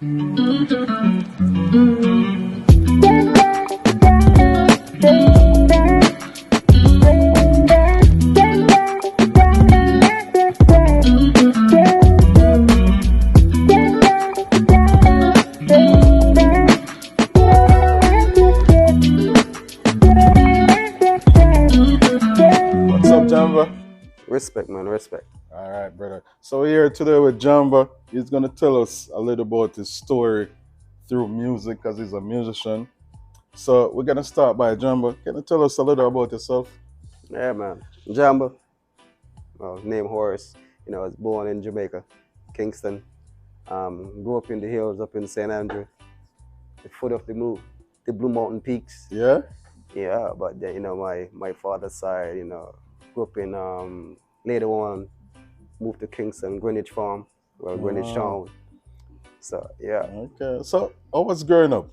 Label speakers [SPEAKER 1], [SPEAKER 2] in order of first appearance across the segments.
[SPEAKER 1] What's up, Jambah?
[SPEAKER 2] Respect, man, respect.
[SPEAKER 1] All right, brother. So we're here today with Jambah. He's gonna tell us a little about his story through music because he's a musician. So we're gonna start by Jambah. Can you tell us a little about yourself?
[SPEAKER 2] Yeah, man. Jambah, name Horace. I was born in Jamaica, Kingston. Grew up in the hills up in St. Andrew, the foot of the Blue Mountain Peaks.
[SPEAKER 1] Yeah.
[SPEAKER 2] Yeah, but then, my father's side, grew up in, later on, moved to Kingston, Greenwich Farm, Greenwich
[SPEAKER 1] Oh,
[SPEAKER 2] Town. So, yeah.
[SPEAKER 1] okay. So how was growing up?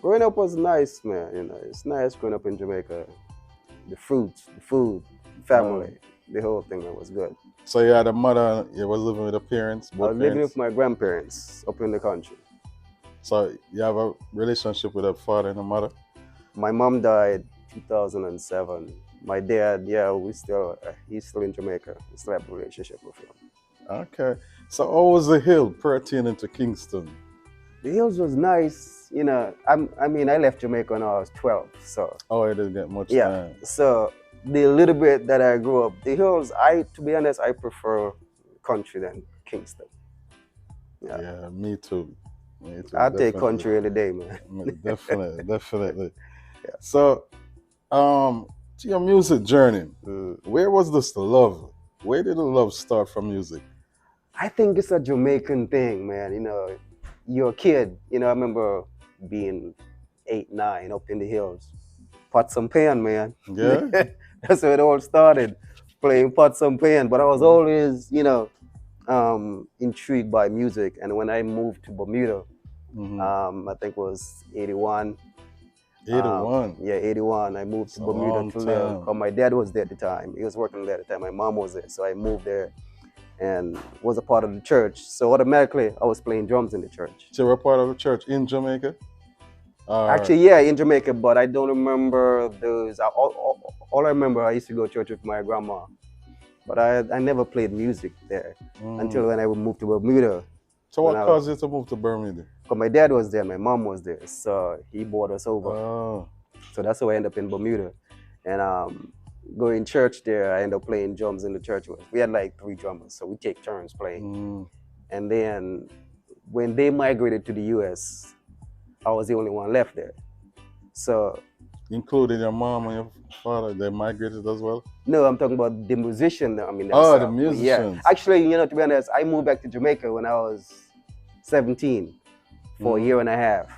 [SPEAKER 2] Growing up was nice, man. It's nice growing up in Jamaica. The fruits, the food, family, the whole thing, man, was good.
[SPEAKER 1] So you had a mother. You were living with the parents,
[SPEAKER 2] I
[SPEAKER 1] both
[SPEAKER 2] was living
[SPEAKER 1] parents.
[SPEAKER 2] with my grandparents up in the country.
[SPEAKER 1] So you have a relationship with a father and a mother.
[SPEAKER 2] My mom died 2007. My dad, yeah, he's still in Jamaica. We still have a relationship with him.
[SPEAKER 1] Okay. So how was the hill pertaining to Kingston?
[SPEAKER 2] The hills was nice, I left Jamaica when I was 12, so
[SPEAKER 1] Oh, I didn't get much
[SPEAKER 2] yeah.
[SPEAKER 1] time.
[SPEAKER 2] So the little bit that I grew up, the hills, to be honest, I prefer country than Kingston. Yeah.
[SPEAKER 1] Yeah, me too. Me too.
[SPEAKER 2] I take
[SPEAKER 1] Definitely.
[SPEAKER 2] country any day, man.
[SPEAKER 1] Definitely, definitely.
[SPEAKER 2] Yeah.
[SPEAKER 1] So, to your music journey, where was this love? Where did the love start from music?
[SPEAKER 2] I think it's a Jamaican thing, man. You're a kid. I remember being 8, 9 up in the hills. Pots and pan, man.
[SPEAKER 1] Yeah.
[SPEAKER 2] That's where it all started, playing pots and pan. But I was always, intrigued by music. And when I moved to Bermuda, I think it was 81.
[SPEAKER 1] 81.
[SPEAKER 2] Yeah, 81. I moved to
[SPEAKER 1] a
[SPEAKER 2] Bermuda
[SPEAKER 1] long
[SPEAKER 2] to live.
[SPEAKER 1] time.
[SPEAKER 2] 'Cause my dad was there at the time. He was working there at the time. My mom was there. So I moved there and was a part of the church. So automatically, I was playing drums in the church.
[SPEAKER 1] So you were part of the church in Jamaica?
[SPEAKER 2] Actually, yeah, in Jamaica, but I don't remember those. All I remember, I used to go to church with my grandma, but I never played music there until when I moved to Bermuda.
[SPEAKER 1] So what caused you to move to Bermuda?
[SPEAKER 2] Because my dad was there, my mom was there, so he brought us over.
[SPEAKER 1] Oh.
[SPEAKER 2] So that's how I ended up in Bermuda. And going church there, I ended up playing drums in the church. We had like 3 drummers, so we take turns playing. And then when they migrated to the US, I was the only one left there. So,
[SPEAKER 1] including your mom and your father, they migrated as well?
[SPEAKER 2] No, I'm talking about the musician.
[SPEAKER 1] The musicians.
[SPEAKER 2] Yeah. Actually, to be honest, I moved back to Jamaica when I was 17 for a year and a half.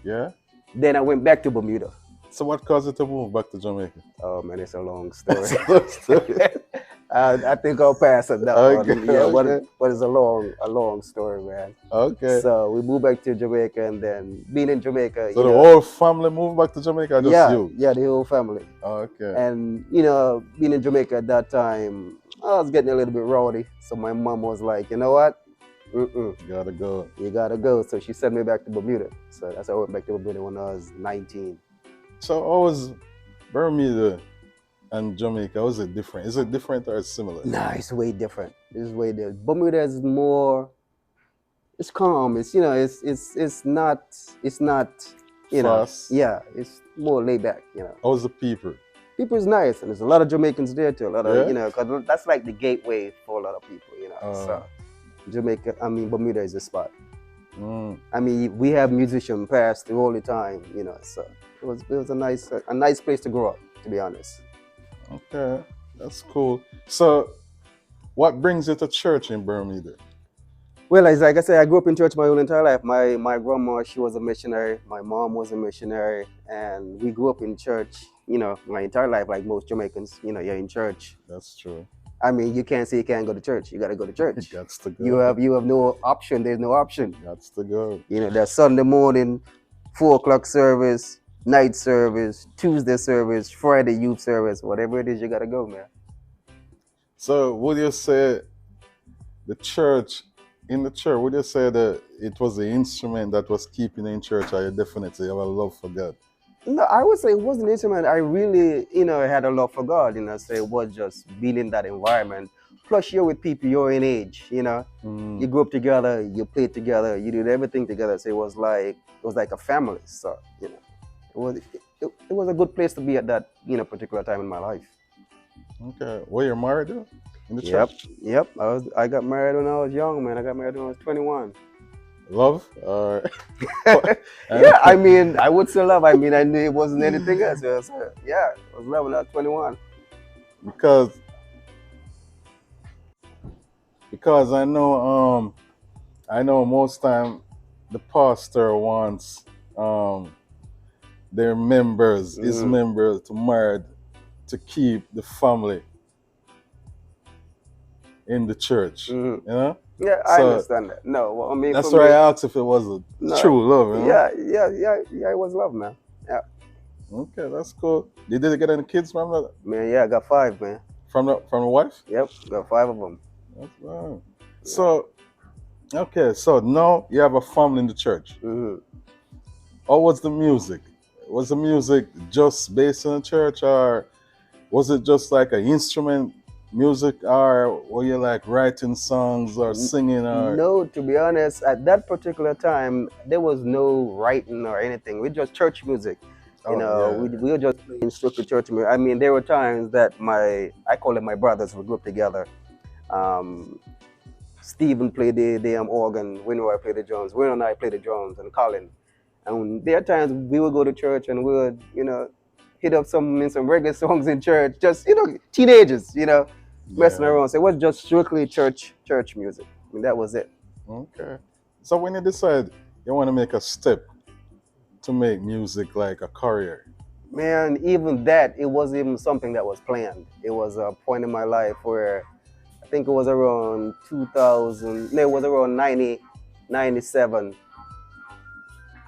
[SPEAKER 1] Yeah?
[SPEAKER 2] Then I went back to Bermuda.
[SPEAKER 1] So what caused you to move back to Jamaica?
[SPEAKER 2] Oh man, it's a long story. I think I'll pass on that one. Yeah, but it's a long story, man.
[SPEAKER 1] Okay.
[SPEAKER 2] So we moved back to Jamaica, and then being in Jamaica.
[SPEAKER 1] So the whole family moved back to Jamaica, or just you?
[SPEAKER 2] Yeah, the whole family.
[SPEAKER 1] Okay.
[SPEAKER 2] And being in Jamaica at that time, I was getting a little bit rowdy. So my mom was like, you know what?
[SPEAKER 1] You gotta go.
[SPEAKER 2] You gotta go. So she sent me back to Bermuda. So that's how I went back to Bermuda when I was 19.
[SPEAKER 1] So how was Bermuda and Jamaica? How is it different? Is it different or similar?
[SPEAKER 2] Nah, it's way different. It's way different. Bermuda is more. It's calm. It's it's not
[SPEAKER 1] Fast.
[SPEAKER 2] Yeah, it's more laid back.
[SPEAKER 1] How's the people?
[SPEAKER 2] People is nice, and there's a lot of Jamaicans there too. A lot of
[SPEAKER 1] Yeah?
[SPEAKER 2] because that's like the gateway for a lot of people. So Bermuda is the spot. We have musicians pass through all the time. So it was a nice place to grow up, to be honest.
[SPEAKER 1] Okay, that's cool. So, what brings you to church in Bermuda?
[SPEAKER 2] Well, like I said, I grew up in church my whole entire life. My grandma, she was a missionary. My mom was a missionary, and we grew up in church. My entire life, like most Jamaicans. You're in church.
[SPEAKER 1] That's true.
[SPEAKER 2] You can't say you can't go to church. You got to go to church.
[SPEAKER 1] That's to go.
[SPEAKER 2] You have no option. There's no option.
[SPEAKER 1] That's to go.
[SPEAKER 2] There's Sunday morning, 4:00 service, night service, Tuesday service, Friday youth service, whatever it is, you got to go, man.
[SPEAKER 1] So, would you say the church in the church, would you say that it was the instrument that was keeping you in church, or you definitely have a love for God?
[SPEAKER 2] No, I would say it wasn't an instrument. I really, had a love for God, so it was just being in that environment. Plus, you're with people your own age, You grew up together, you played together, you did everything together. So it was like a family. So, it was a good place to be at that, particular time in my life.
[SPEAKER 1] Okay. Were you married though, in the
[SPEAKER 2] Yep,
[SPEAKER 1] church?
[SPEAKER 2] yep. I got married when I was young, man. I got married when I was 21.
[SPEAKER 1] Love? Or
[SPEAKER 2] Yeah, I mean, I would say love. I mean, I knew it wasn't anything else. Yeah, it was love when I was 21.
[SPEAKER 1] because because I know most time the pastor wants um their members, his
[SPEAKER 2] Mm-hmm.
[SPEAKER 1] members, to marry, to keep the family in the church.
[SPEAKER 2] Mm-hmm.
[SPEAKER 1] You know?
[SPEAKER 2] Yeah, I
[SPEAKER 1] So
[SPEAKER 2] understand that. No, well, I mean, for
[SPEAKER 1] that's why
[SPEAKER 2] me,
[SPEAKER 1] I asked if it was a
[SPEAKER 2] no,
[SPEAKER 1] true love, you know?
[SPEAKER 2] yeah, yeah, yeah, yeah, it was love, man. Yeah,
[SPEAKER 1] Okay, that's cool. Did they get any kids from
[SPEAKER 2] man, yeah, I got five, man.
[SPEAKER 1] the wife?
[SPEAKER 2] Yep, got five of them.
[SPEAKER 1] That's wow.
[SPEAKER 2] Yeah.
[SPEAKER 1] So okay, so now you have a family in the church.
[SPEAKER 2] Mm-hmm.
[SPEAKER 1] How was the music? Was the music just based in the church, or was it just like an instrument music, or were you like writing songs or singing, or
[SPEAKER 2] No, to be honest, at that particular time, there was no writing or anything. We just church music.
[SPEAKER 1] oh
[SPEAKER 2] We were just playing strictly church music. I mean, there were times that I call them my brothers, we grew up together. Um, Stephen played the organ, Winroy played the drums, Win and I played the drums, and Colin. And there are times we would go to church and we would, hit up some reggae songs in church, just, teenagers, messing
[SPEAKER 1] yeah?
[SPEAKER 2] around. So it was just strictly church music. I mean, that was it.
[SPEAKER 1] Okay. So when you decide you want to make a step to make music like a career,
[SPEAKER 2] Man, even that, it wasn't even something that was planned. It was a point in my life where I think it was around 2000, no, it was around 97.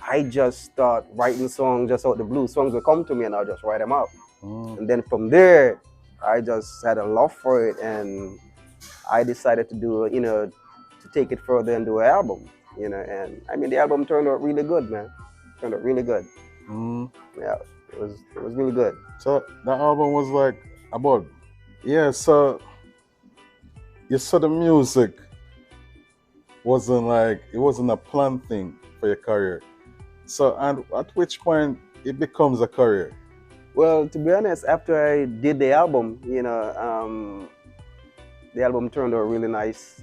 [SPEAKER 2] I just start writing songs just out the blue. Songs would come to me and I'll just write them out. And then from there, I just had a love for it and I decided to do, to take it further and do an album, and I mean, the album turned out really good, man. Turned out really good.
[SPEAKER 1] mm.
[SPEAKER 2] Yeah, it was really good.
[SPEAKER 1] So that album was like about, yeah. So you saw the music wasn't a planned thing for your career. So and at which point it becomes a career?
[SPEAKER 2] Well, to be honest, after I did the album, the album turned out really nice.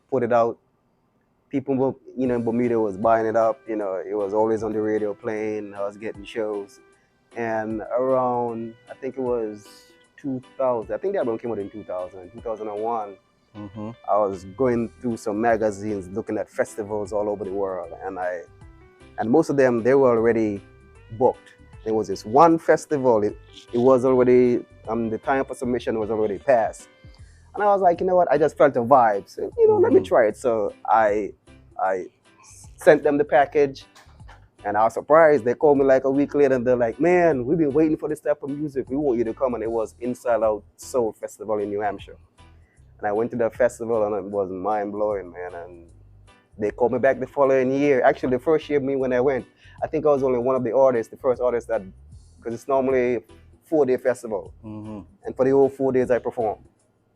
[SPEAKER 2] Put it out. People, in Bermuda was buying it up. It was always on the radio playing. I was getting shows. And around, I think it was 2000, I think the album came out in 2000, 2001.
[SPEAKER 1] Mm-hmm.
[SPEAKER 2] I was going through some magazines, looking at festivals all over the world. And most of them, they were already booked. There was this one festival, it was already, the time for submission was already passed. And I was like, you know what, I just felt a vibe. So, let me try it. So I sent them the package and I was surprised. They called me like a week later and they're like, man, we've been waiting for this type of music. We want you to come. And it was Inside Out Soul Festival in New Hampshire. And I went to the festival and it was mind blowing, man. And they called me back the following year. Actually, the first year when I went, I think I was only one of the first artists that, because it's normally a 4-day festival.
[SPEAKER 1] Mm-hmm.
[SPEAKER 2] And for the whole 4 days I performed.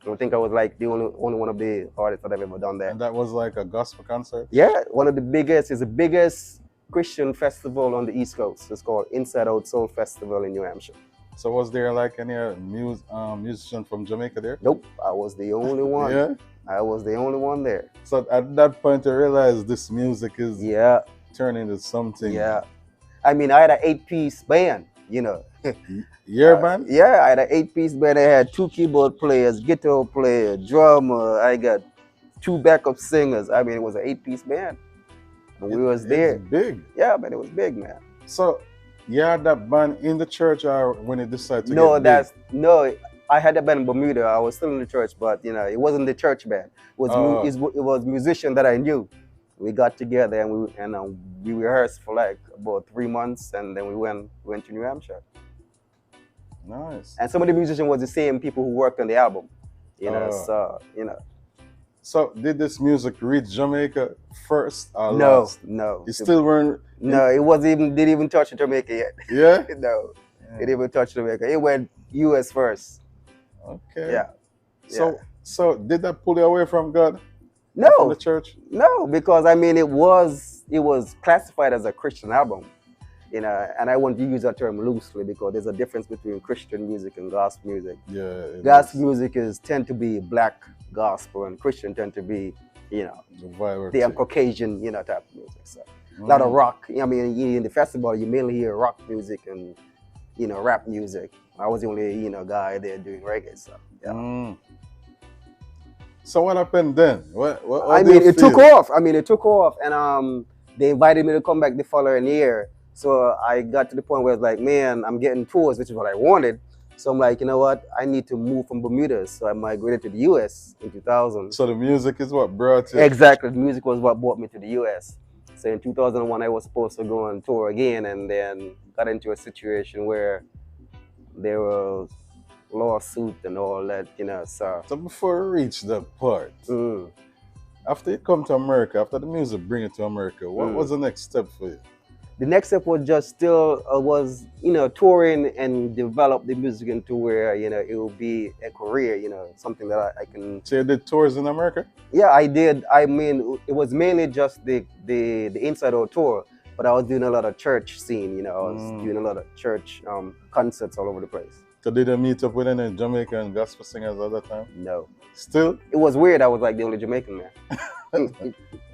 [SPEAKER 2] I think I was like the only one of the artists that I've ever done that.
[SPEAKER 1] And that was like a gospel concert?
[SPEAKER 2] Yeah, one of the biggest, it's the biggest Christian festival on the East Coast. It's called Inside Out Soul Festival in New Hampshire.
[SPEAKER 1] So was there like any musician from Jamaica there?
[SPEAKER 2] Nope, I was the only one.
[SPEAKER 1] Yeah?
[SPEAKER 2] I was the only one there.
[SPEAKER 1] So at that point you realized this music is turning into something.
[SPEAKER 2] Yeah. I mean, I had an 8-piece band,
[SPEAKER 1] Your band?
[SPEAKER 2] Yeah, I had an 8-piece band. I had 2 keyboard players, guitar player, drummer. I got 2 backup singers. I mean, it was an 8-piece band. And we was there.
[SPEAKER 1] It's big.
[SPEAKER 2] Yeah, but it was big, man.
[SPEAKER 1] So you had that band in the church, or when you decided to get big?
[SPEAKER 2] No, I had that band in Bermuda. I was still in the church, but it wasn't the church band. It was musician that I knew. We got together and we rehearsed for like about 3 months, and then we went to New Hampshire.
[SPEAKER 1] Nice.
[SPEAKER 2] And some of the musicians was the same people who worked on the album, So.
[SPEAKER 1] So did this music reach Jamaica first or
[SPEAKER 2] No,
[SPEAKER 1] last?
[SPEAKER 2] no,
[SPEAKER 1] It still weren't in,
[SPEAKER 2] no. It wasn't even didn't even touch Jamaica yet.
[SPEAKER 1] yeah?
[SPEAKER 2] No, it
[SPEAKER 1] Yeah.
[SPEAKER 2] didn't even touch Jamaica. It went U.S. first.
[SPEAKER 1] Okay.
[SPEAKER 2] Yeah, yeah.
[SPEAKER 1] So did that pull you away from God or from the
[SPEAKER 2] No,
[SPEAKER 1] church?
[SPEAKER 2] no, because I mean it was classified as a Christian album, and I want to use that term loosely because there's a difference between Christian music and gospel music.
[SPEAKER 1] Yeah, it
[SPEAKER 2] Gospel
[SPEAKER 1] is.
[SPEAKER 2] music is tend to be black gospel, and Christian tend to be,
[SPEAKER 1] The viral
[SPEAKER 2] the
[SPEAKER 1] thing.
[SPEAKER 2] Caucasian, type of music. So a lot of
[SPEAKER 1] Mm.
[SPEAKER 2] rock. I mean, in the festival, you mainly hear rock music and rap music. I was the only guy there doing reggae. So yeah.
[SPEAKER 1] Mm. So what happened then? How
[SPEAKER 2] I
[SPEAKER 1] do you
[SPEAKER 2] mean, it took
[SPEAKER 1] feel?
[SPEAKER 2] off. I mean, it took off, and they invited me to come back the following year. So I got to the point where it's like, man, I'm getting tours, which is what I wanted. So I'm like, you know what? I need to move from Bermuda. So I migrated to the U.S. in 2000.
[SPEAKER 1] So the music is what brought you.
[SPEAKER 2] Exactly, the music was what brought me to the U.S. So in 2001, I was supposed to go on tour again, and then got into a situation where there was lawsuit and all that,
[SPEAKER 1] So before we reach that part,
[SPEAKER 2] mm,
[SPEAKER 1] after you come to America, after the music bring you to America, what was the next step for you?
[SPEAKER 2] the next step was just still was touring and develop the music into where it will be a career, something that I can.
[SPEAKER 1] So you did tours in America?
[SPEAKER 2] Yeah, I did. I mean, it was mainly just the inside out tour, but I was doing a lot of church scene. I was doing a lot of church concerts all over the place.
[SPEAKER 1] So did you meet up with any Jamaican gospel singers at that time?
[SPEAKER 2] No,
[SPEAKER 1] Still?
[SPEAKER 2] it was weird. I was like the only Jamaican there.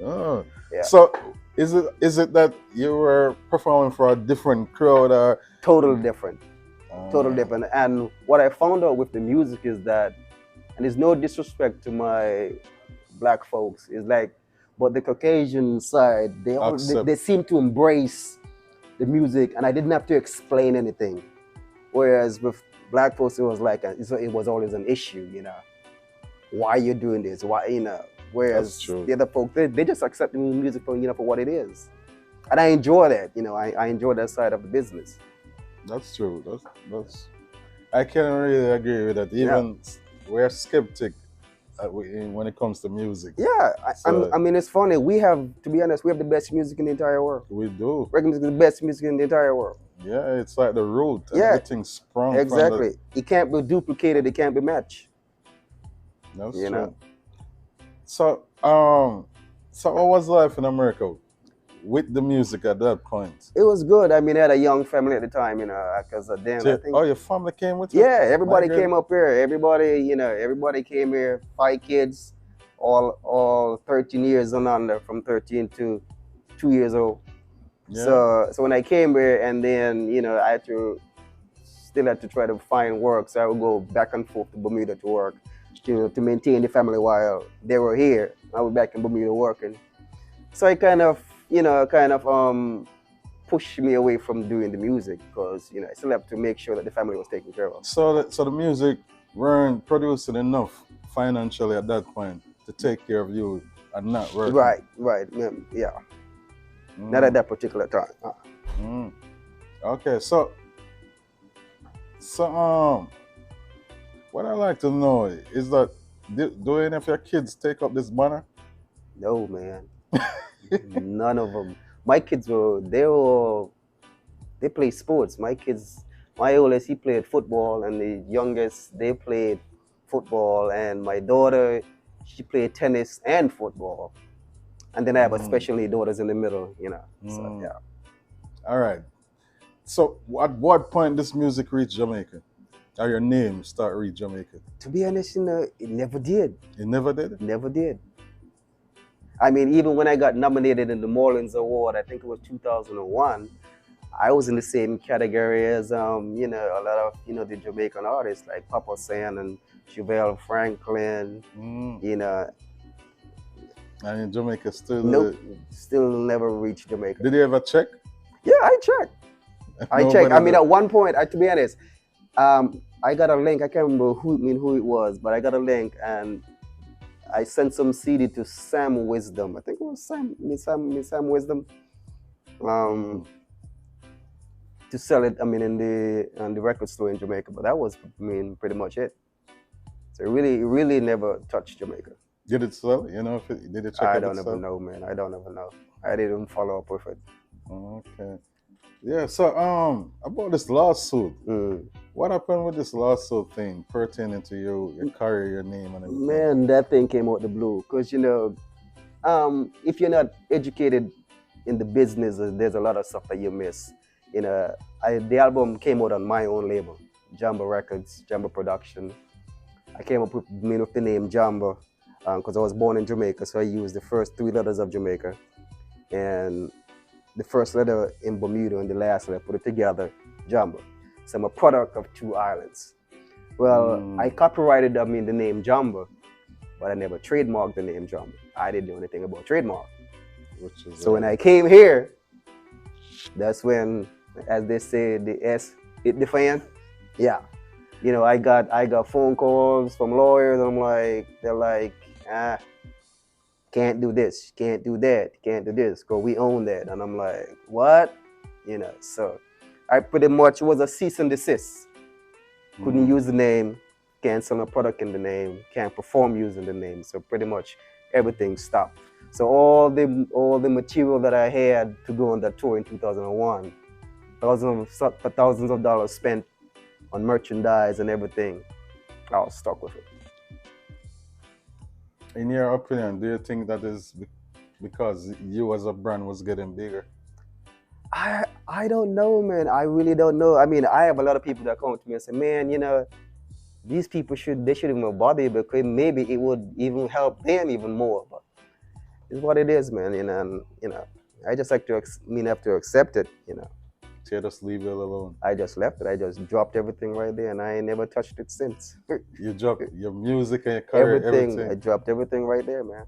[SPEAKER 1] Oh.
[SPEAKER 2] Yeah.
[SPEAKER 1] So is it that you were performing for a different crowd or
[SPEAKER 2] Totally different.
[SPEAKER 1] Oh.
[SPEAKER 2] Totally different. And what I found out with the music is that, and there's no disrespect to my black folks, is like, but the Caucasian side, they seem to embrace the music, and I didn't have to explain anything. Whereas with black folks, it was like it was always an issue, why you're doing this, why, whereas the other folks, they just accept the music for for what it is, and I enjoy that. I enjoy that side of the business.
[SPEAKER 1] That's true. That's I can't really agree with that. Even we're skeptic when it comes to music.
[SPEAKER 2] Yeah, I mean, it's funny. To be honest, we have the best music in the entire world.
[SPEAKER 1] We do.
[SPEAKER 2] Reggae music is the best music in the entire world.
[SPEAKER 1] Yeah, it's like the root.
[SPEAKER 2] Yeah,
[SPEAKER 1] everything sprung.
[SPEAKER 2] Exactly. It can't be duplicated. It can't be matched.
[SPEAKER 1] That's true. So, how was life in America with the music at that point?
[SPEAKER 2] It was good. I mean, I had a young family at the time, because then I think.
[SPEAKER 1] Oh, your family came with you?
[SPEAKER 2] Yeah, everybody came up here. Everybody came here. 5 kids, all 13 years and under, from 13 to 2 years old. Yeah. So when I came here, and then I still had to try to find work. So I would go back and forth to Bermuda to work, to maintain the family while they were here. I was back in Bermuda working. So I kind of pushed me away from doing the music, because I still have to make sure that the family was taken care of.
[SPEAKER 1] So the music weren't producing enough financially at that point to take care of you and not working.
[SPEAKER 2] Right, yeah. Not at that particular time.
[SPEAKER 1] Okay, so what I like to know is that do any of your kids take up this banner?
[SPEAKER 2] No, man. None of them. My kids they play sports. My oldest, he played football, and the youngest, they played football, and my daughter, she played tennis and football. And then I have special need daughters in the middle, So yeah.
[SPEAKER 1] All right. So at what point this music reach Jamaica? Or your name start reach Jamaica?
[SPEAKER 2] To be honest, it never did.
[SPEAKER 1] It never did?
[SPEAKER 2] Never did. I mean, even when I got nominated in the Mullins Award, I think it was 2001, I was in the same category as a lot of the Jamaican artists like Papa San and Chevelle Franklin,
[SPEAKER 1] And in Jamaica still?
[SPEAKER 2] Nope, still never reached Jamaica.
[SPEAKER 1] Did you ever check?
[SPEAKER 2] Yeah, I checked. I mean, at one point, to be honest, I got a link. I can't remember who it was, but I got a link, and I sent some CD to Sam Wisdom. I think it was Sam Wisdom. To sell it, in the record store in Jamaica. But that was, pretty much it. So it really never touched Jamaica.
[SPEAKER 1] Did it sell? You know, if it, did you check
[SPEAKER 2] I
[SPEAKER 1] if it
[SPEAKER 2] don't even
[SPEAKER 1] sell?
[SPEAKER 2] know, man. I don't even know. I didn't follow up with it.
[SPEAKER 1] Okay. Yeah. So about this lawsuit,
[SPEAKER 2] Mm.
[SPEAKER 1] what happened with this lawsuit thing pertaining to your career, your name, and everything?
[SPEAKER 2] Man, that thing came out the blue. Cause if you're not educated in the business, there's a lot of stuff that you miss. The album came out on my own label, Jambah Records, Jambah Production. I came up with the name Jambah because I was born in Jamaica, so I used the first three letters of Jamaica and the first letter in Bermuda and the last letter, put it together, Jambah. So I'm a product of two islands. Well, I copyrighted, the name Jambah, but I never trademarked the name Jambah. I didn't know anything about trademark. So when I came here, that's when, as they say, the S hit the fan. Yeah. I got phone calls from lawyers. They're like, can't do this, can't do that, can't do this, because we own that. And I'm like, what? So I pretty much was a cease and desist. Couldn't use the name, can't sell a product in the name, can't perform using the name. So pretty much everything stopped. So all the material that I had to go on that tour in 2001, thousands of dollars spent on merchandise and everything, I was stuck with it.
[SPEAKER 1] In your opinion, do you think that is because you as a brand was getting bigger?
[SPEAKER 2] I don't know, man. I really don't know. I have a lot of people that come to me and say, man, these people shouldn't even bother you because maybe it would even help them even more. But it's what it is, man. And I just have to accept it.
[SPEAKER 1] So you just leave it alone.
[SPEAKER 2] I just left it. I just dropped everything right there, and I ain't never touched it since.
[SPEAKER 1] You dropped your music and your career, everything.
[SPEAKER 2] I dropped everything right there, man.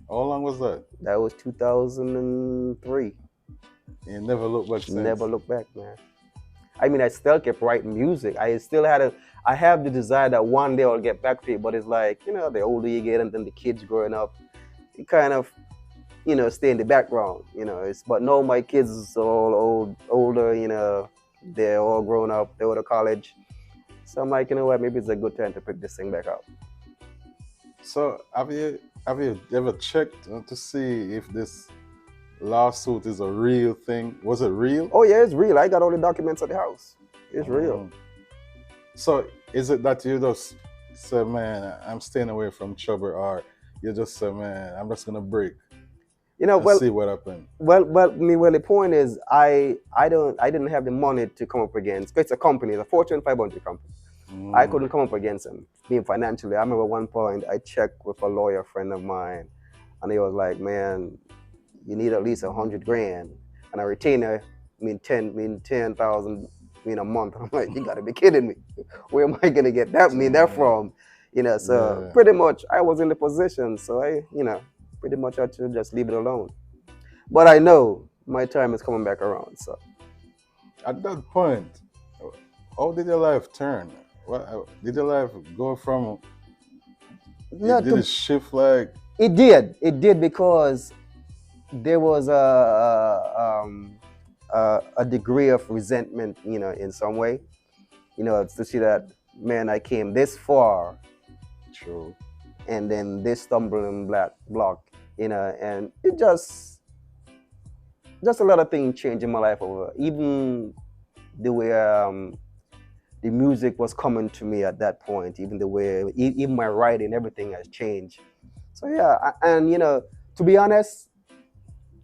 [SPEAKER 1] How long was that?
[SPEAKER 2] That was 2003.
[SPEAKER 1] You never looked back since?
[SPEAKER 2] Never looked back, man. I still kept writing music. I have the desire that one day I'll get back to it, but it's like, the older you get and then the kids growing up, you kind of, stay in the background, but no, my kids are all older, they're all grown up, they go to college. So I'm like, you know what, maybe it's a good time to pick this thing back up.
[SPEAKER 1] So have you ever checked to see if this lawsuit is a real thing? Was it real?
[SPEAKER 2] Oh yeah, it's real. I got all the documents at the house. It's real.
[SPEAKER 1] So is it that you just say, man, I'm staying away from trouble, or you just say, man, I'm just gonna break? See what happened.
[SPEAKER 2] Well, the point is, I didn't have the money to come up against. It's a company, it's a Fortune 500 company. I couldn't come up against them, being financially. I remember one point I checked with a lawyer friend of mine, and he was like, man, you need at least 100 grand, and a retainer, 10,000 a month. I'm like, you gotta be kidding me. Where am I gonna get that from? So pretty much I was in the position, so I, pretty much had to just leave it alone. But I know my time is coming back around. So
[SPEAKER 1] at that point, how did your life turn? What did your life go from? Did it shift like?
[SPEAKER 2] It did because there was a degree of resentment, in some way, to see that, man, I came this far.
[SPEAKER 1] True.
[SPEAKER 2] And then this stumbling block, and it just a lot of things changed in my life over. Even the way the music was coming to me at that point, even the way, even my writing, everything has changed. So yeah, and to be honest,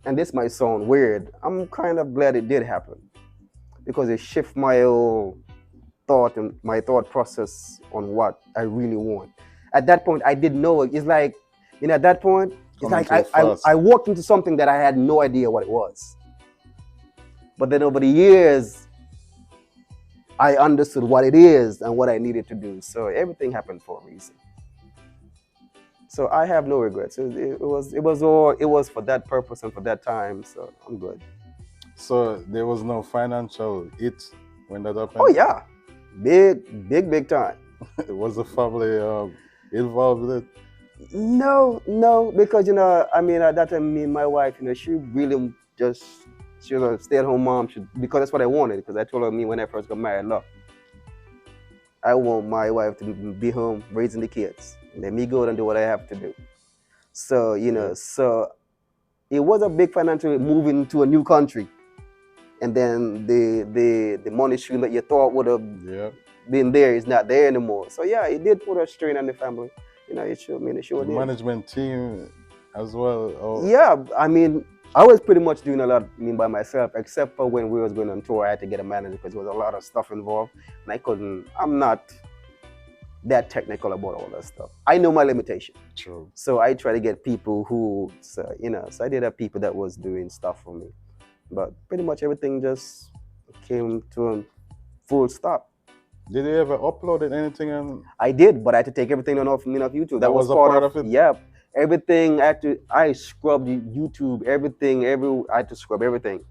[SPEAKER 2] and this might sound weird, I'm kind of glad it did happen, because it shifted my whole thought and my thought process on what I really want. At that point, I didn't know. It's like, at that point, it's like I walked into something that I had no idea what it was. But then over the years, I understood what it is and what I needed to do. So everything happened for a reason. So I have no regrets. It was for that purpose and for that time. So I'm good.
[SPEAKER 1] So there was no financial hit when that happened?
[SPEAKER 2] Oh yeah, big time.
[SPEAKER 1] Was the family involved with it?
[SPEAKER 2] No, because at that time, me and my wife, she really she was a stay-at-home mom. Because that's what I wanted. Because I told her when I first got married, look, I want my wife to be home raising the kids. Let me go and do what I have to do. So,
[SPEAKER 1] Yeah.
[SPEAKER 2] so it was a big financial moving to a new country. And then the money stream that you thought would have
[SPEAKER 1] Yeah.
[SPEAKER 2] been there is not there anymore. So yeah, it did put a strain on the family. It sure, it sure
[SPEAKER 1] The
[SPEAKER 2] did.
[SPEAKER 1] management team as well. Oh,
[SPEAKER 2] Yeah, I mean, I was pretty much doing a lot by myself, except for when we was going on tour. I had to get a manager because there was a lot of stuff involved, and I couldn't. I'm not that technical about all that stuff. I know my limitation,
[SPEAKER 1] true.
[SPEAKER 2] so I try to get people who, so I did have people that was doing stuff for me, but pretty much everything just came to a full stop.
[SPEAKER 1] Did you ever upload anything on?
[SPEAKER 2] I did, but I had to take everything off YouTube.
[SPEAKER 1] That was a
[SPEAKER 2] part
[SPEAKER 1] part of it?
[SPEAKER 2] Yeah, everything. I scrubbed YouTube. Everything. I had to scrub everything.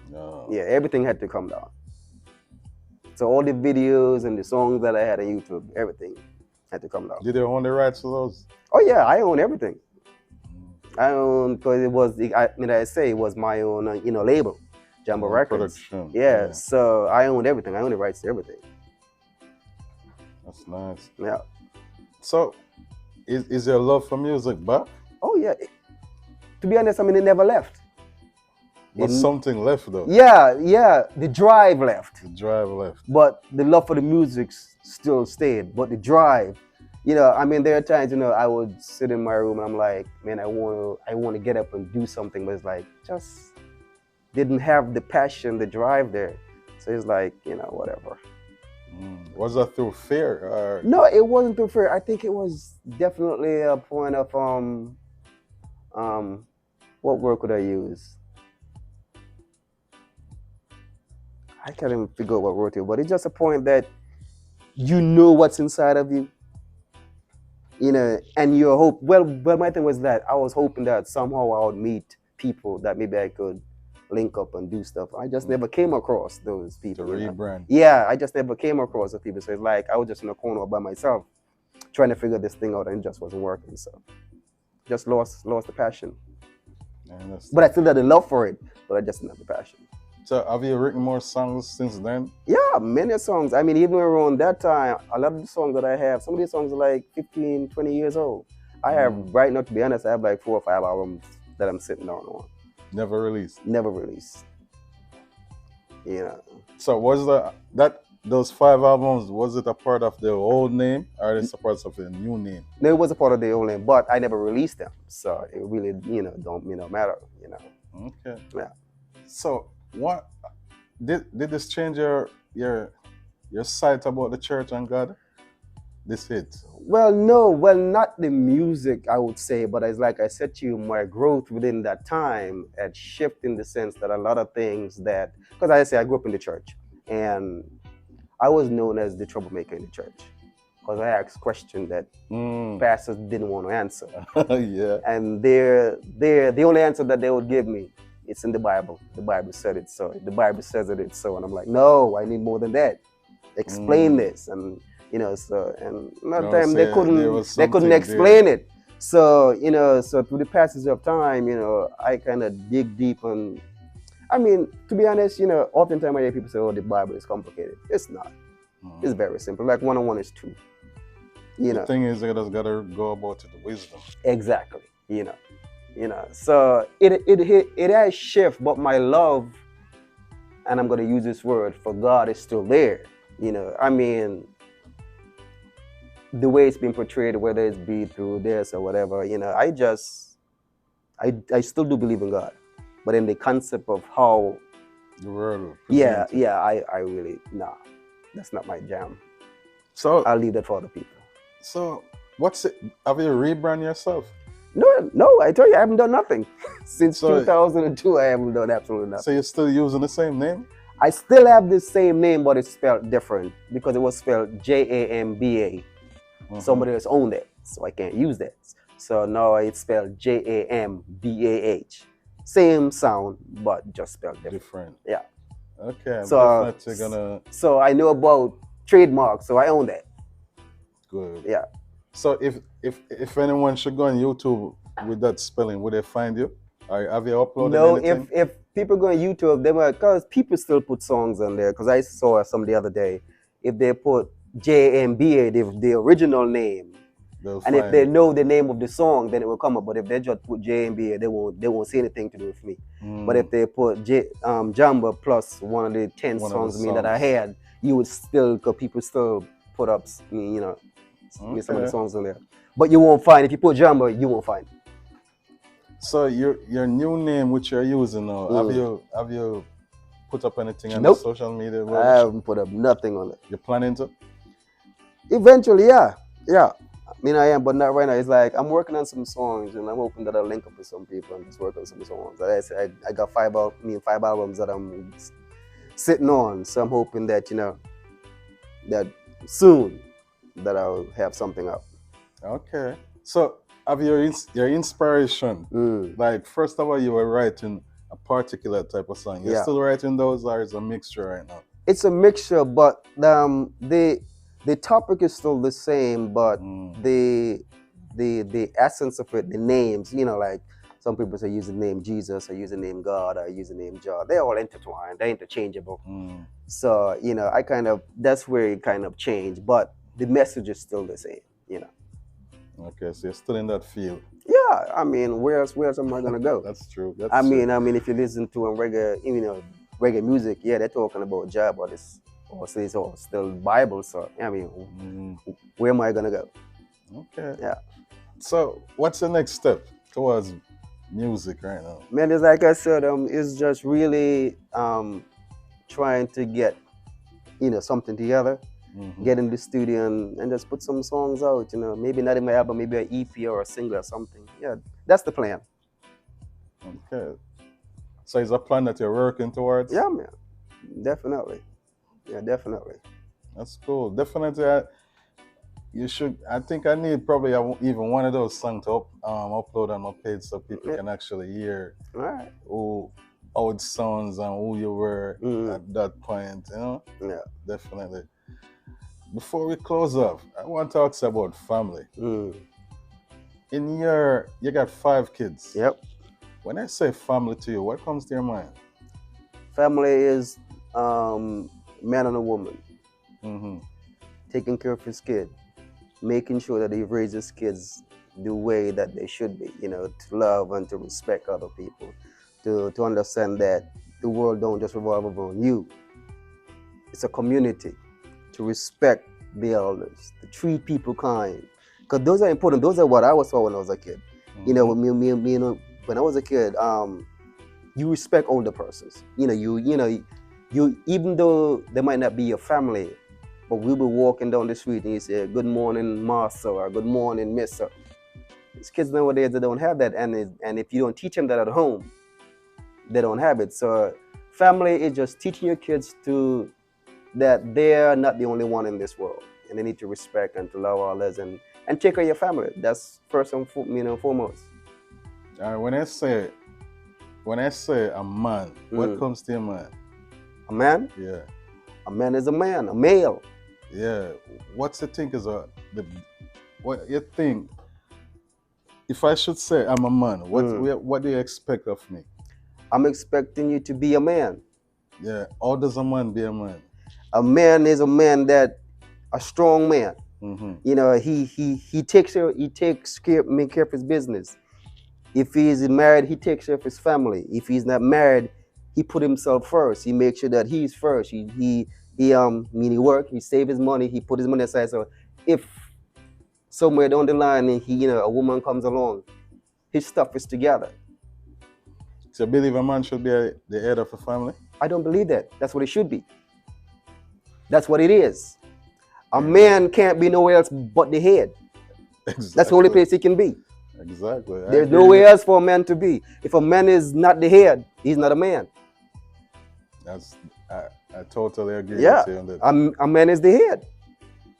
[SPEAKER 1] No.
[SPEAKER 2] Yeah, everything had to come down. So all the videos and the songs that I had on YouTube, everything had to come down.
[SPEAKER 1] Did you own the rights to those?
[SPEAKER 2] Oh yeah, I own everything. I own, because it was. I say it was my own, label, Jambah Records.
[SPEAKER 1] Production.
[SPEAKER 2] Yeah, so I owned everything. I own the rights to everything.
[SPEAKER 1] That's nice.
[SPEAKER 2] Yeah.
[SPEAKER 1] So, is your love for music back?
[SPEAKER 2] Oh yeah. To be honest, it never left.
[SPEAKER 1] Was something left though?
[SPEAKER 2] Yeah. The drive left.
[SPEAKER 1] The drive left.
[SPEAKER 2] But the love for the music still stayed. But the drive, there are times, I would sit in my room and I'm like, man, I want to get up and do something, but it's like just didn't have the passion, the drive there. So it's like, whatever.
[SPEAKER 1] Was that through fear? Or?
[SPEAKER 2] No, it wasn't through fear. I think it was definitely a point of what word could I use? I can't even figure out what word it, but it's just a point that you know what's inside of you. And your hope. Well, my thing was that I was hoping that somehow I would meet people that maybe I could link up and do stuff. I just never came across those people.
[SPEAKER 1] To rebrand.
[SPEAKER 2] Yeah, I just never came across those people. So it's like I was just in a corner by myself, trying to figure this thing out, and it just wasn't working. So just lost the passion. But I still had the love for it, but I just didn't have the passion.
[SPEAKER 1] So have you written more songs since then?
[SPEAKER 2] Yeah, many songs. Even around that time, a lot of the songs that I have, some of these songs are like 15, 20 years old. I have, right now, to be honest, I have like 4 or 5 albums that I'm sitting down on.
[SPEAKER 1] Never released?
[SPEAKER 2] Never released.
[SPEAKER 1] So was those 5 albums, was it a part of the old name or is it a part of the new name?
[SPEAKER 2] No, it was a part of the old name, but I never released them. So it really, don't matter,
[SPEAKER 1] Okay.
[SPEAKER 2] Yeah.
[SPEAKER 1] So what did this change your sight about the church and God? This hit?
[SPEAKER 2] Well, no, not the music, I would say, but it's like I said to you, my growth within that time had shifted in the sense that a lot of things that, because I say I grew up in the church and I was known as the troublemaker in the church because I asked questions that pastors didn't want to answer.
[SPEAKER 1] Yeah.
[SPEAKER 2] And the only answer that they would give me, it's in the Bible. The Bible said it so. The Bible says it's so. And I'm like, no, I need more than that. Explain this. And so, and another time they couldn't explain it. So, so through the passage of time, I kind of dig deep on. To be honest, oftentimes I hear people say, oh, the Bible is complicated. It's not. It's very simple. Like 1 and 1 is 2.
[SPEAKER 1] The thing is, you just gotta go about it with wisdom.
[SPEAKER 2] Exactly. So it has shift, but my love, and I'm gonna use this word, for God is still there. The way it's been portrayed, whether it's be through this or whatever, I still do believe in God. But in the concept of how
[SPEAKER 1] the world.
[SPEAKER 2] I really, that's not my jam.
[SPEAKER 1] So
[SPEAKER 2] I'll leave that for other people.
[SPEAKER 1] So what's it? Have you rebrand yourself?
[SPEAKER 2] No, I tell you, I haven't done nothing. Since 2002, I haven't done absolutely nothing.
[SPEAKER 1] So you're still using the same name?
[SPEAKER 2] I still have the same name, but it's spelled different because it was spelled Jambah. Somebody else owned it, so I can't use that. So now it's spelled Jambah. Same sound, but just spelled different. Yeah.
[SPEAKER 1] Okay.
[SPEAKER 2] So
[SPEAKER 1] definitely gonna.
[SPEAKER 2] So I know about trademarks, so I own that.
[SPEAKER 1] Good.
[SPEAKER 2] Yeah.
[SPEAKER 1] So if anyone should go on YouTube with that spelling, would they find you? Or have you uploaded anything?
[SPEAKER 2] No, if people go on YouTube, they might, because people still put songs on there. Because I saw some the other day. If they put Jambah, the original name,
[SPEAKER 1] They'll
[SPEAKER 2] And if
[SPEAKER 1] find
[SPEAKER 2] they
[SPEAKER 1] it.
[SPEAKER 2] know the name of the song, then it will come up. But if they just put J&B, they won't see anything to do with me. But if they put Jambah plus one of the 10
[SPEAKER 1] One of the
[SPEAKER 2] songs me that I
[SPEAKER 1] songs.
[SPEAKER 2] had, you would still, because people still put up, you know, some of the
[SPEAKER 1] Okay.
[SPEAKER 2] songs in there. But you won't find, if you put Jambah, you won't find.
[SPEAKER 1] So your new name which you're using now,
[SPEAKER 2] Mm.
[SPEAKER 1] have you put up anything on the
[SPEAKER 2] Nope.
[SPEAKER 1] social media
[SPEAKER 2] I
[SPEAKER 1] about it?
[SPEAKER 2] haven't put up nothing on it.
[SPEAKER 1] You're planning to?
[SPEAKER 2] Eventually, yeah. Yeah. I mean, I am, but not right now. It's like I'm working on some songs, and I'm hoping that I'll link up with some people and just work on some songs. Like I said, I got five albums that I'm sitting on. So I'm hoping that that soon that I'll have something up.
[SPEAKER 1] Okay. So have your inspiration, like first of all you were writing a particular type of song. You're
[SPEAKER 2] Yeah.
[SPEAKER 1] still writing those or is a mixture right now?
[SPEAKER 2] It's a mixture, but the topic is still the same, but the essence of it, the names, like some people say use the name Jesus or use the name God or use the name John. They're all intertwined, they're interchangeable. So, I that's where it kind of changed, but the message is still the same.
[SPEAKER 1] Okay, so you're still in that field.
[SPEAKER 2] Yeah, I mean, where else am I gonna go?
[SPEAKER 1] That's true. That's
[SPEAKER 2] I
[SPEAKER 1] true.
[SPEAKER 2] mean, if you listen to reggae music, yeah, they're talking about Jah, but it's still Bible. So I mean, where am I gonna go?
[SPEAKER 1] Okay.
[SPEAKER 2] Yeah.
[SPEAKER 1] So what's the next step towards music right now?
[SPEAKER 2] Man, it's like I said, it's just really trying to get something together, get in the studio and just put some songs out. Maybe not in my album, maybe an EP or a single or something. Yeah, that's the plan.
[SPEAKER 1] Okay. So is a plan that you're working towards?
[SPEAKER 2] Yeah, man. Definitely. Yeah, definitely.
[SPEAKER 1] That's cool. Definitely. You should. I think I need probably even one of those songs to upload on my page so people can actually hear how it sounds and who you were at that point.
[SPEAKER 2] Yeah.
[SPEAKER 1] Definitely. Before we close off, I want to talk about family. You got 5 kids.
[SPEAKER 2] Yep.
[SPEAKER 1] When I say family to you, what comes to your mind?
[SPEAKER 2] Family is man and a woman taking care of his kid, making sure that he raises his kids the way that they should be, to love and to respect other people, to understand that the world don't just revolve around you. It's a community. To respect the elders, to treat people kind, because those are important. Those are what I was taught when I was a kid. When I was a kid, you respect older persons. You even though they might not be your family, but we'll be walking down the street and you say, "Good morning, master," or "Good morning, mister." These kids nowadays, they don't have that, and if you don't teach them that at home, they don't have it. So family is just teaching your kids that they're not the only one in this world, and they need to respect and to love others and take care of your family. That's first and foremost.
[SPEAKER 1] When I say a man, what comes to your mind?
[SPEAKER 2] A man?
[SPEAKER 1] Yeah.
[SPEAKER 2] A man is a man, a male.
[SPEAKER 1] Yeah. What you think? If I should say I'm a man, what do you expect of me?
[SPEAKER 2] I'm expecting you to be a man.
[SPEAKER 1] Yeah. How does a man be a man?
[SPEAKER 2] A man is a man a strong man. He takes care of his business. If he's married, he takes care of his family. If he's not married, he put himself first. He makes sure that he's first. He work, he save his money, he put his money aside. So if somewhere down the line a woman comes along, his stuff is together.
[SPEAKER 1] So you believe a man should be the head of a family?
[SPEAKER 2] I don't believe that. That's what it should be. That's what it is. A man can't be nowhere else but the head. Exactly. That's the only place he can be.
[SPEAKER 1] Exactly.
[SPEAKER 2] There's nowhere else for a man to be. If a man is not the head, he's not a man.
[SPEAKER 1] I totally agree with you on that.
[SPEAKER 2] A man is the head.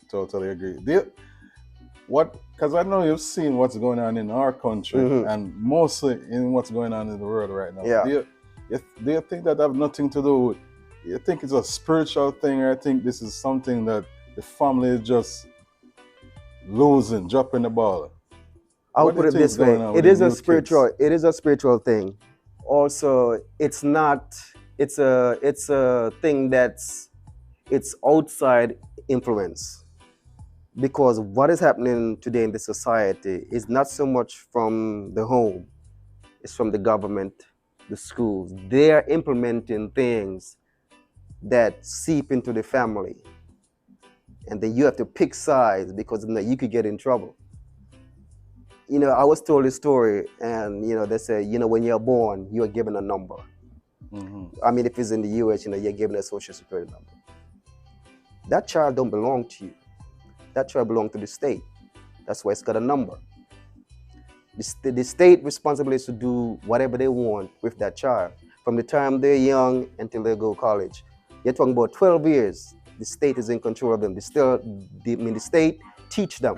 [SPEAKER 1] Totally agree. Because I know you've seen what's going on in our country and mostly in what's going on in the world right now.
[SPEAKER 2] Yeah.
[SPEAKER 1] Do you think that have nothing to do with? You think it's a spiritual thing, or I think this is something that the family is just losing, dropping the ball?
[SPEAKER 2] I'll put it this way: it is a spiritual thing. Also, it's not. It's a thing it's outside influence. Because what is happening today in the society is not so much from the home, it's from the government, the schools. They're implementing things that seep into the family. And then you have to pick sides because you could get in trouble. I was told a story, and they say, when you're born, you are given a number. I mean, if it's in the US, you're given a social security number. That child don't belong to you. That child belongs to the state. That's why it's got a number. The state responsibility is to do whatever they want with that child from the time they're young until they go to college. You're talking about 12 years. The state is in control of them. The state teach them.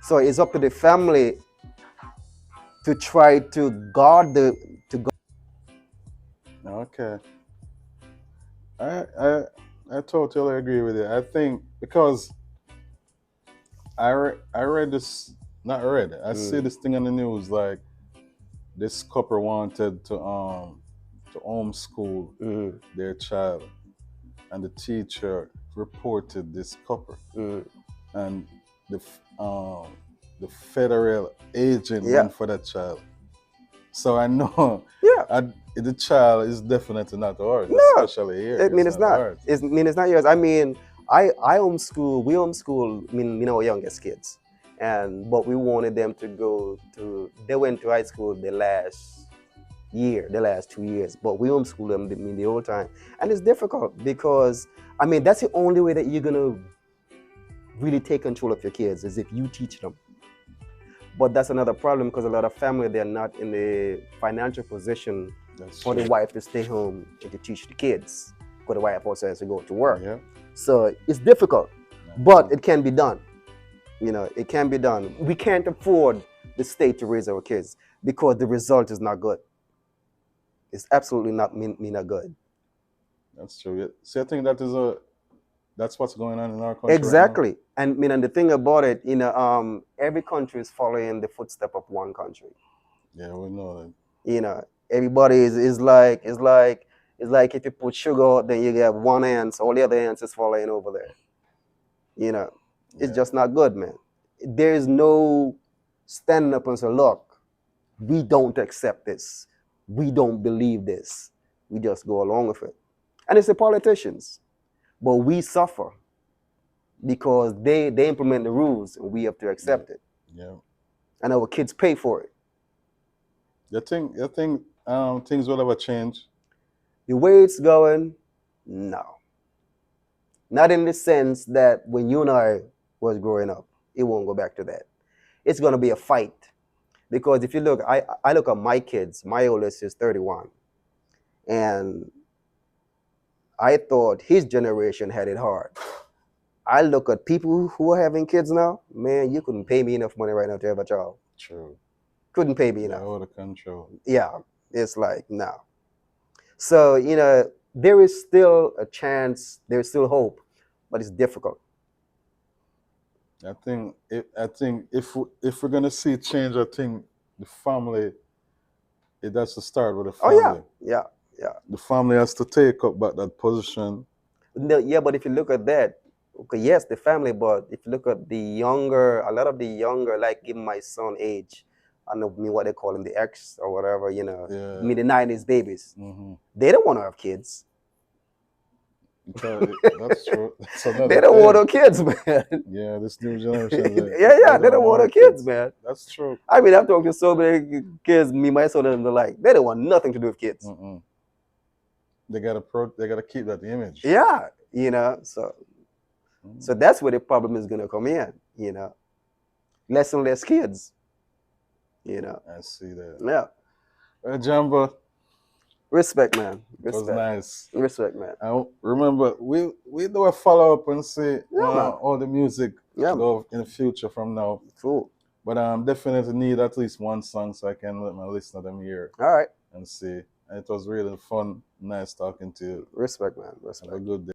[SPEAKER 2] So it's up to the family to try to guard
[SPEAKER 1] Okay. I totally agree with you. I think because I read this, not read it. I see this thing on the news, like this couple wanted to homeschool their child, and the teacher reported this couple, and the federal agent went for that child. So I know the child is definitely not ours, especially here.
[SPEAKER 2] I mean, it's not. It's not yours. I mean, I homeschool. We homeschool. Our youngest kids, but we wanted them to go to. They went to high school the last 2 years, but we homeschool them the whole time, and it's difficult because that's the only way that you're gonna really take control of your kids is if you teach them. But that's another problem because a lot of family, they're not in the financial position for the wife to stay home and to teach the kids because the wife also has to go to work.
[SPEAKER 1] Yeah.
[SPEAKER 2] So it's difficult, but it can be done. It can be done. We can't afford the state to raise our kids because the result is not good. It's absolutely not good.
[SPEAKER 1] That's true. So I think that's what's going on in our country.
[SPEAKER 2] Exactly. Right now. And the thing about it, every country is following the footstep of one country.
[SPEAKER 1] Yeah, we know that.
[SPEAKER 2] Everybody is like if you put sugar, then you get one ant, all the other ants is following over there. It's just not good, man. There is no standing up and say, look, we don't accept this. We don't believe this. We just go along with it. And it's the politicians. But we suffer because they implement the rules and we have to accept it.
[SPEAKER 1] Yeah.
[SPEAKER 2] And our kids pay for it.
[SPEAKER 1] You think things will ever change?
[SPEAKER 2] The way it's going, no. Not in the sense that when you and I was growing up, it won't go back to that. It's going to be a fight. Because if you look, I look at my kids. My oldest is 31. And I thought his generation had it hard. I look at people who are having kids now. Man, you couldn't pay me enough money right now to have a child.
[SPEAKER 1] True.
[SPEAKER 2] Couldn't pay me enough.
[SPEAKER 1] Out of control.
[SPEAKER 2] Yeah, it's like, no. So, there is still a chance. There's still hope, but it's difficult.
[SPEAKER 1] I think if we're gonna see change, I think the family, it has to start with the family.
[SPEAKER 2] Oh yeah.
[SPEAKER 1] The family has to take up back that position.
[SPEAKER 2] No, yeah, but if you look at that, okay, yes, the family, but if you look at a lot of the younger, like even my son age, I don't know what they call him, the X or whatever, the 90s babies. They don't want to have kids.
[SPEAKER 1] That's true.
[SPEAKER 2] They don't want no kids, man.
[SPEAKER 1] Yeah, this new generation.
[SPEAKER 2] They don't want no kids, man.
[SPEAKER 1] That's true.
[SPEAKER 2] I've talked to so many kids, my son and them, they don't want nothing to do with kids.
[SPEAKER 1] They gotta keep that image.
[SPEAKER 2] Yeah, so that's where the problem is gonna come in, less and less kids.
[SPEAKER 1] I see that.
[SPEAKER 2] Yeah.
[SPEAKER 1] Jambah.
[SPEAKER 2] Respect, man.
[SPEAKER 1] It was nice.
[SPEAKER 2] Respect, man.
[SPEAKER 1] I remember we do a follow up and see all the music go in the future from now.
[SPEAKER 2] Cool.
[SPEAKER 1] But definitely need at least one song so I can let my listener them hear.
[SPEAKER 2] All right.
[SPEAKER 1] And see. And it was really fun. Nice talking to you.
[SPEAKER 2] Respect, man. Respect.
[SPEAKER 1] Have a good day.